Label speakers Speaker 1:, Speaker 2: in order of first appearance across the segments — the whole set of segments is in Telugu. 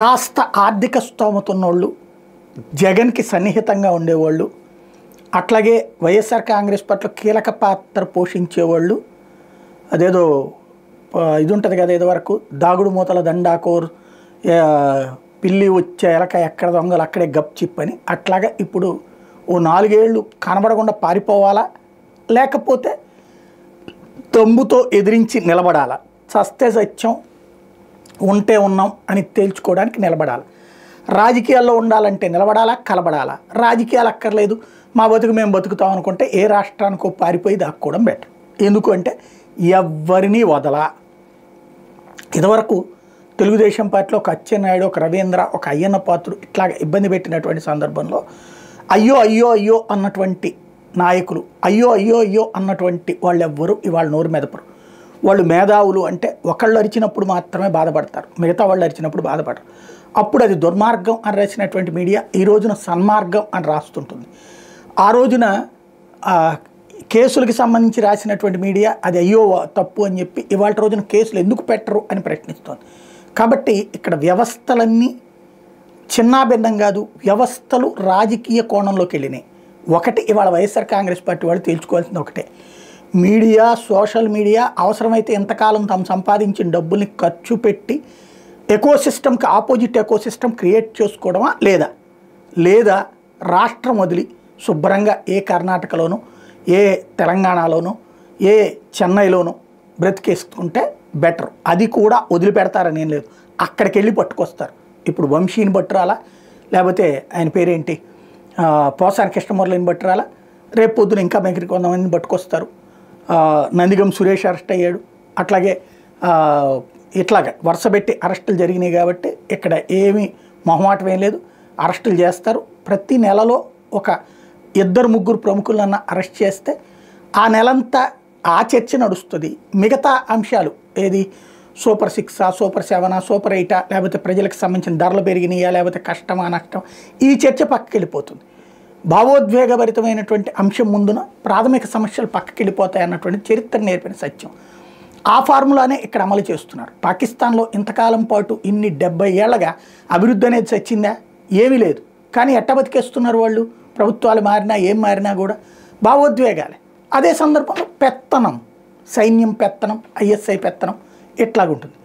Speaker 1: కాస్త ఆర్థిక స్తోమత ఉన్నోళ్ళు, జగన్‌కి సన్నిహితంగా ఉండేవాళ్ళు, అట్లాగే వైఎస్ఆర్ కాంగ్రెస్ పట్ల కీలక పాత్ర పోషించేవాళ్ళు, అదేదో ఇది ఉంటుంది కదా, ఇదివరకు దాగుడు మూతల దండాకోర్, పిల్లి వచ్చే ఎలక ఎక్కడ దొంగలు అక్కడే గప్ చిప్ అని, అట్లాగా ఇప్పుడు ఓ 4 ఏళ్ళు కనబడకుండా పారిపోవాలా, లేకపోతే తమ్ముతో ఎదిరించి నిలబడాలా, చస్తే సత్యం ఉంటే ఉన్నాం అని తేల్చుకోవడానికి నిలబడాలి. రాజకీయాల్లో ఉండాలంటే నిలబడాలా, కలబడాలా. రాజకీయాలు అక్కర్లేదు, మా బతుకు మేము బతుకుతాం అనుకుంటే ఏ రాష్ట్రానికో పారిపోయి దాక్కోవడం బెటర్. ఎందుకు అంటే ఎవరిని వదలా. ఇదివరకు తెలుగుదేశం పార్టీలో ఒక అచ్చెన్నాయుడు, ఒక రవీంద్ర, ఒక అయ్యన్న పాత్రుడు ఇట్లాగ ఇబ్బంది పెట్టినటువంటి సందర్భంలో అయ్యో అయ్యో అయ్యో అన్నటువంటి నాయకులు, అయ్యో అయ్యో అయ్యో అన్నటువంటి వాళ్ళు ఎవ్వరు ఇవాళ నోరు మెదపరు. వాళ్ళు మేధావులు అంటే ఒకళ్ళు అరిచినప్పుడు మాత్రమే బాధపడతారు, మిగతా వాళ్ళు అరిచినప్పుడు బాధపడరు. అప్పుడు అది దుర్మార్గం అని రాసినటువంటి మీడియా ఈ రోజున సన్మార్గం అని రాస్తుంటుంది. ఆ రోజున కేసులకి సంబంధించి రాసినటువంటి మీడియా అది అయ్యో తప్పు అని చెప్పి ఇవాళ రోజున కేసులు ఎందుకు పెట్టరు అని ప్రశ్నిస్తోంది. కాబట్టి ఇక్కడ వ్యవస్థలన్నీ చిన్నాభిన్నం కాదు, వ్యవస్థలు రాజకీయ కోణంలోకి వెళ్ళినాయి. ఒకటి ఇవాళ వైఎస్ఆర్ కాంగ్రెస్ పార్టీ వాళ్ళు తేల్చుకోవాల్సింది ఒకటే, మీడియా, సోషల్ మీడియా అవసరమైతే ఎంతకాలం తాము సంపాదించిన డబ్బుల్ని ఖర్చు పెట్టి ఎకోసిస్టమ్కి ఆపోజిట్ ఎకోసిస్టమ్ క్రియేట్ చేసుకోవడమా, లేదా రాష్ట్రం వదిలి శుభ్రంగా ఏ కర్ణాటకలోనూ, ఏ తెలంగాణలోనూ, ఏ చెన్నైలోనూ బ్రతికేసుకుంటే బెటర్. అది కూడా వదిలిపెడతారని ఏం లేదు, అక్కడికి వెళ్ళి పట్టుకొస్తారు. ఇప్పుడు వంశీని పట్టురాలా, లేకపోతే ఆయన పేరేంటి పోసాని కృష్ణమురళిని పట్టురాలా, రేపు పొద్దున ఇంకా మిగిలిన కొంతమందిని పట్టుకొస్తారు. నందిగం సురేష్ అరెస్ట్ అయ్యాడు, అట్లాగే ఇట్లాగా వరుసపెట్టి అరెస్టులు జరిగినాయి. కాబట్టి ఇక్కడ ఏమీ మొహమాటం ఏం లేదు, అరెస్టులు చేస్తారు. ప్రతి నెలలో ఒక 2-3 ప్రముఖులన్నా అరెస్ట్ చేస్తే ఆ నెలంతా ఆ చర్చ నడుస్తుంది. మిగతా అంశాలు ఏది సూపర్ 6, సూపర్ 7, సూపర్ 8, లేకపోతే ప్రజలకు సంబంధించిన ధరలు పెరిగినాయా, లేకపోతే కష్టమా నష్టం, ఈ చర్చ పక్కకి వెళ్ళిపోతుంది. భావోద్వేగభరితమైనటువంటి అంశం ముందున ప్రాథమిక సమస్యలు పక్కకి వెళ్ళిపోతాయి అన్నటువంటి చరిత్ర నేర్పిన సత్యం. ఆ ఫార్ములానే ఇక్కడ అమలు చేస్తున్నారు. పాకిస్తాన్లో ఇంతకాలం పాటు ఇన్ని 70 ఏళ్లగా అభివృద్ధి అనేది చచ్చిందా? ఏమీ లేదు. కానీ ఎట్ట బతికేస్తున్నారు వాళ్ళు? ప్రభుత్వాలు మారినా ఏం మారినా కూడా భావోద్వేగాలే. అదే సందర్భంలో పెత్తనం, సైన్యం పెత్తనం, ఐఎస్ఐ పెత్తనం ఇట్లాగుంటుంది.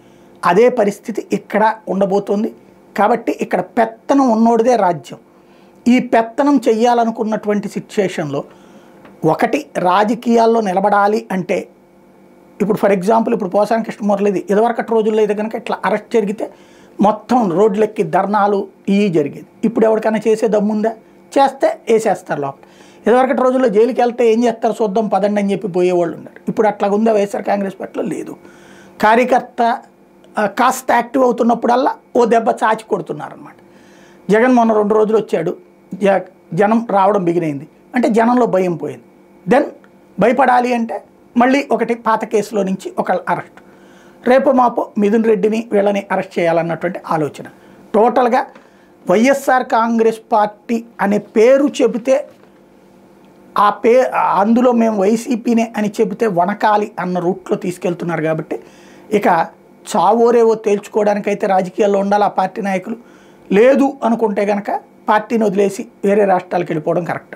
Speaker 1: అదే పరిస్థితి ఇక్కడ ఉండబోతోంది. కాబట్టి ఇక్కడ పెత్తనం ఉన్నోడిదే రాజ్యం. ఈ పెత్తనం చెయ్యాలనుకున్నటువంటి సిచ్యుయేషన్లో ఒకటి రాజకీయాల్లో నిలబడాలి అంటే, ఇప్పుడు ఫర్ ఎగ్జాంపుల్ ఇప్పుడు పోసాని కృష్ణమురళిది ఇదివరకటి రోజుల్లో అయితే కనుక ఇట్లా అరెస్ట్ జరిగితే మొత్తం రోడ్లెక్కి ధర్నాలు ఇవి జరిగేది. ఇప్పుడు ఎవరికైనా చేసే దమ్ముందా? చేస్తే వేసేస్తారు లోపల. ఇదివరకటి రోజుల్లో జైలుకి వెళ్తే ఏం చేస్తారు చూద్దాం పదండి అని చెప్పి పోయేవాళ్ళు ఉన్నారు. ఇప్పుడు అట్లాగా ఉందా వైఎస్ఆర్ కాంగ్రెస్ పార్టీలో? లేదు. కార్యకర్త కాస్త యాక్టివ్ అవుతున్నప్పుడల్లా ఓ దెబ్బ చాచి కొడుతున్నారనమాట. జగన్ మొన్న 2 రోజులు వచ్చాడు, జనం రావడం బిగినైంది అంటే జనంలో భయం పోయింది. దెన్ భయపడాలి అంటే మళ్ళీ ఒకటి పాత కేసులో నుంచి ఒకళ్ళ అరెస్ట్, రేపు మాపో మిథున్ రెడ్డిని వీళ్ళని అరెస్ట్ చేయాలన్నటువంటి ఆలోచన. టోటల్గా వైఎస్ఆర్ కాంగ్రెస్ పార్టీ అనే పేరు చెబితే అందులో మేము వైసీపీనే అని చెబితే వనకాలి అన్న రూట్లో తీసుకెళ్తున్నారు. కాబట్టి ఇక చావోరేవో తేల్చుకోవడానికైతే రాజకీయాల్లో ఉండాలి ఆ పార్టీ నాయకులు. లేదు అనుకుంటే కనుక పార్టీని వదిలేసి వేరే రాష్ట్రాలకు వెళ్ళిపోవడం కరెక్ట్.